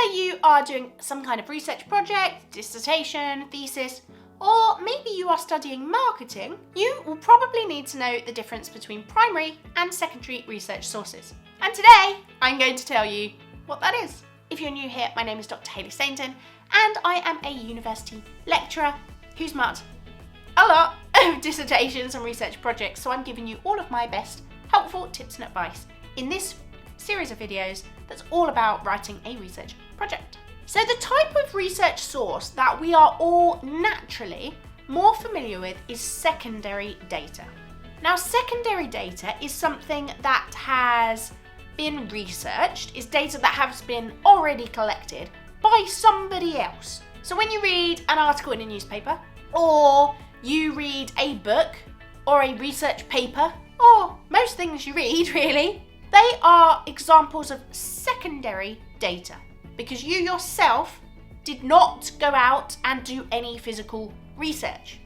Whether you are doing some kind of research project, dissertation, thesis, or maybe you are studying marketing, you will probably need to know the difference between primary and secondary research sources. And today, I'm going to tell you what that is. If you're new here, my name is Dr. Hayley Stainton, and I am a university lecturer who's marked a lot of dissertations and research projects, so I'm giving you all of my best helpful tips and advice in this series of videos that's all about writing a research project. So the type of research source that we are all naturally more familiar with is secondary data. Now, secondary data is something that has been researched, is data that has been already collected by somebody else. So when you read an article in a newspaper, or you read a book, or a research paper, or most things you read really, they are examples of secondary data because you yourself did not go out and do any physical research.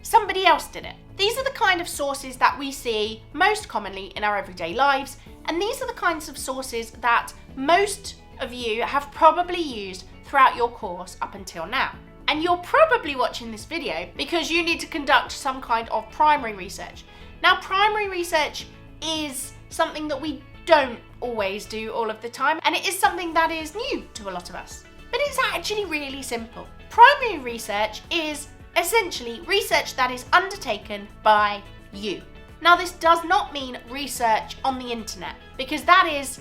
Somebody else did it. These are the kind of sources that we see most commonly in our everyday lives, and these are the kinds of sources that most of you have probably used throughout your course up until now. And you're probably watching this video because you need to conduct some kind of primary research. Now, primary research is something that we don't always do all of the time, and it is something that is new to a lot of us. But it's actually really simple. Primary research is essentially research that is undertaken by you. Now, this does not mean research on the internet, because that is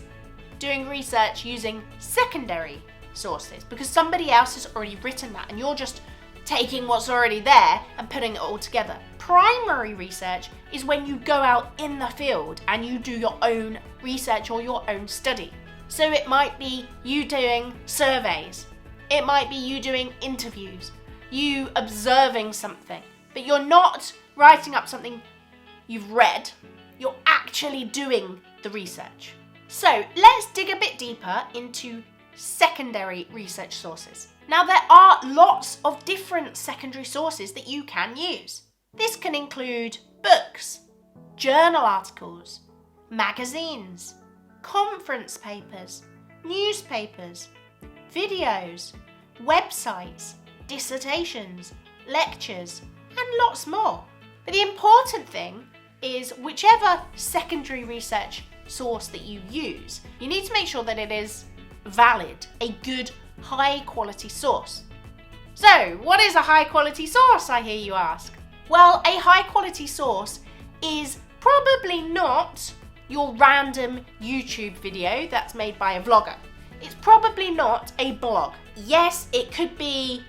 doing research using secondary sources, because somebody else has already written that and you're just taking what's already there and putting it all together. Primary research is when you go out in the field and you do your own research or your own study. So it might be you doing surveys, it might be you doing interviews, you observing something, but you're not writing up something you've read, you're actually doing the research. So let's dig a bit deeper into secondary research sources. Now, there are lots of different secondary sources that you can use. This can include books, journal articles, magazines, conference papers, newspapers, videos, websites, dissertations, lectures, and lots more. But the important thing is whichever secondary research source that you use, you need to make sure that it is valid, a good, high quality source. So, what is a high quality source, I hear you ask? Well, a high quality source is probably not your random YouTube video that's made by a vlogger. It's probably not a blog. Yes, it could be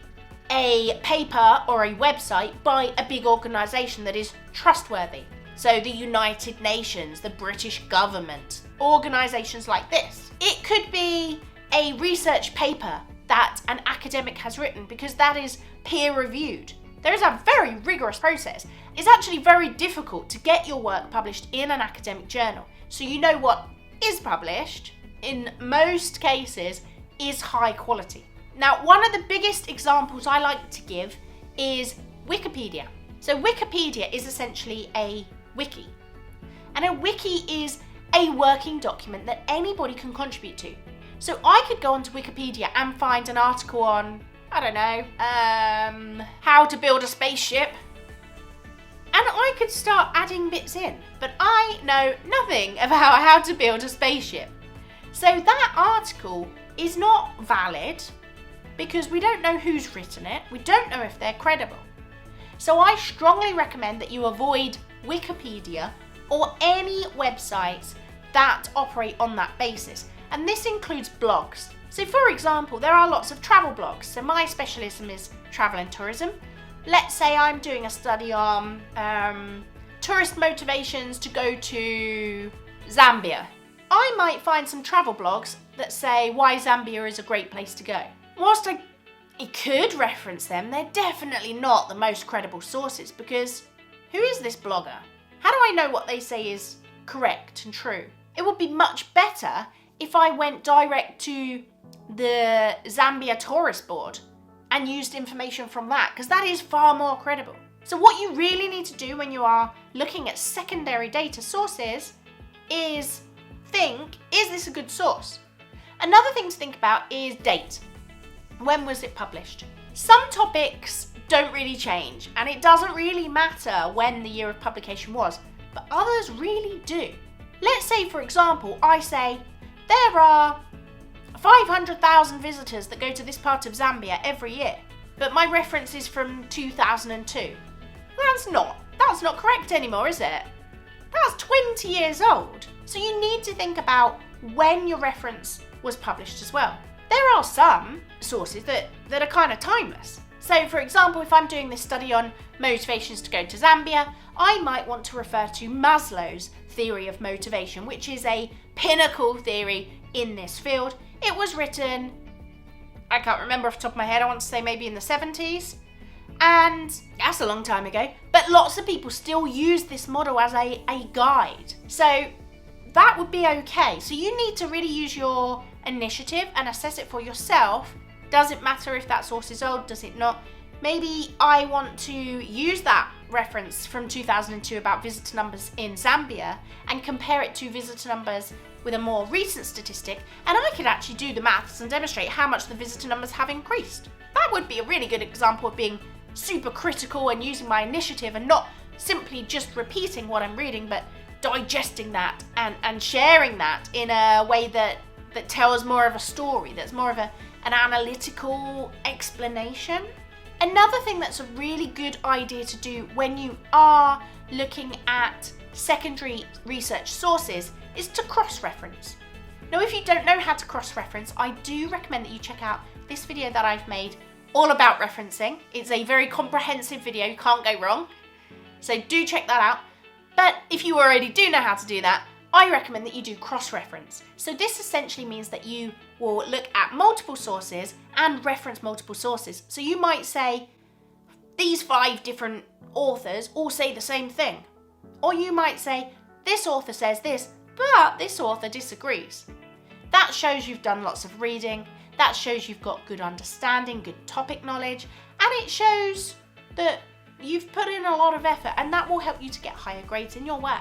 a paper or a website by a big organisation that is trustworthy. So the United Nations, the British government, organisations like this. It could be a research paper that an academic has written because that is peer-reviewed. There is a very rigorous process. It's actually very difficult to get your work published in an academic journal. So you know what is published, in most cases, is high quality. Now, one of the biggest examples I like to give is Wikipedia. So Wikipedia is essentially a wiki. And a wiki is a working document that anybody can contribute to. So I could go onto Wikipedia and find an article on, I don't know, how to build a spaceship. And I could start adding bits in, but I know nothing about how to build a spaceship. So that article is not valid because we don't know who's written it. We don't know if they're credible. So I strongly recommend that you avoid Wikipedia or any websites that operate on that basis. And this includes blogs. So for example, there are lots of travel blogs. So my specialism is travel and tourism. Let's say I'm doing a study on tourist motivations to go to Zambia. I might find some travel blogs that say why Zambia is a great place to go. Whilst I could reference them, they're definitely not the most credible sources because who is this blogger? How do I know what they say is correct and true? It would be much better if I went direct to the Zambia Tourist Board and used information from that, because that is far more credible. So what you really need to do when you are looking at secondary data sources is think, is this a good source? Another thing to think about is date. When was it published? Some topics don't really change, and it doesn't really matter when the year of publication was, but others really do. Let's say, for example, I say there are 500,000 visitors that go to this part of Zambia every year, but my reference is from 2002. That's not correct anymore, is it? That's 20 years old. So you need to think about when your reference was published as well. There are some sources that are kind of timeless. So for example, if I'm doing this study on motivations to go to Zambia, I might want to refer to Maslow's theory of motivation, which is a pinnacle theory in this field. It was written, I can't remember off the top of my head, I want to say maybe in the 70s. And that's a long time ago. But lots of people still use this model as a guide. So that would be okay. So you need to really use your initiative and assess it for yourself. Does it matter if that source is old? Does it not? Maybe I want to use that reference from 2002 about visitor numbers in Zambia and compare it to visitor numbers with a more recent statistic, and I could actually do the maths and demonstrate how much the visitor numbers have increased. That would be a really good example of being super critical and using my initiative and not simply just repeating what I'm reading, but digesting that and sharing that in a way that tells more of a story, that's more of an analytical explanation. Another thing that's a really good idea to do when you are looking at secondary research sources is to cross-reference. Now, if you don't know how to cross-reference, I do recommend that you check out this video that I've made all about referencing. It's a very comprehensive video, you can't go wrong. So do check that out. But if you already do know how to do that, I recommend that you do cross-reference. So this essentially means that you will look at multiple sources and reference multiple sources. So you might say, these 5 different authors all say the same thing. Or you might say, this author says this, but this author disagrees. That shows you've done lots of reading, that shows you've got good understanding, good topic knowledge, and it shows that you've put in a lot of effort, and that will help you to get higher grades in your work.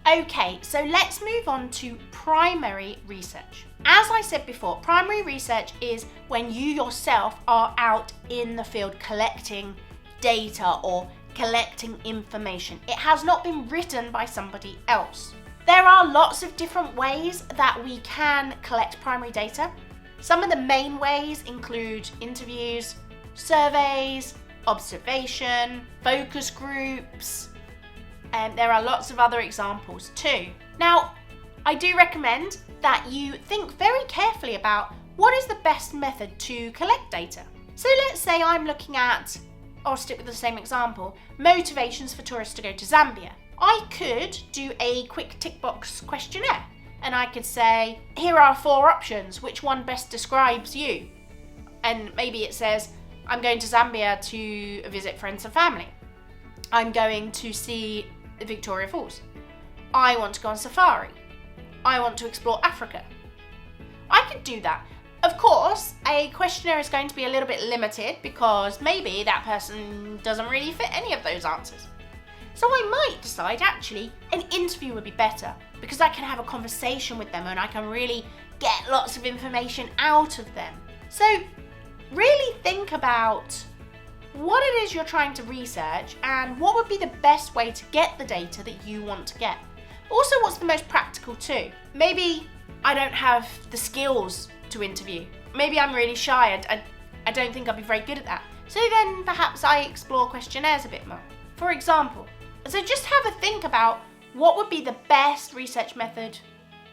Okay, so let's move on to primary research. As I said before, primary research is when you yourself are out in the field collecting data or collecting information. It has not been written by somebody else. There are lots of different ways that we can collect primary data. Some of the main ways include interviews, surveys, observation, focus groups, and there are lots of other examples too. Now, I do recommend that you think very carefully about what is the best method to collect data. So let's say I'm looking at, I'll stick with the same example, motivations for tourists to go to Zambia. I could do a quick tick box questionnaire, and I could say, here are 4 options, which one best describes you? And maybe it says, I'm going to Zambia to visit friends and family. I'm going to see the Victoria Falls. I want to go on safari. I want to explore Africa. I could do that. Of course, a questionnaire is going to be a little bit limited because maybe that person doesn't really fit any of those answers. So I might decide actually an interview would be better because I can have a conversation with them and I can really get lots of information out of them. So really think about what it is you're trying to research and what would be the best way to get the data that you want to get. Also, what's the most practical too? Maybe I don't have the skills to interview. Maybe I'm really shy. I don't think I'll be very good at that. So then perhaps I explore questionnaires a bit more. For example, so just have a think about what would be the best research method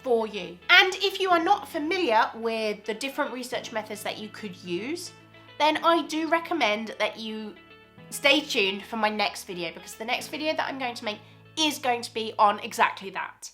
for you. And if you are not familiar with the different research methods that you could use, then I do recommend that you stay tuned for my next video because the next video that I'm going to make is going to be on exactly that.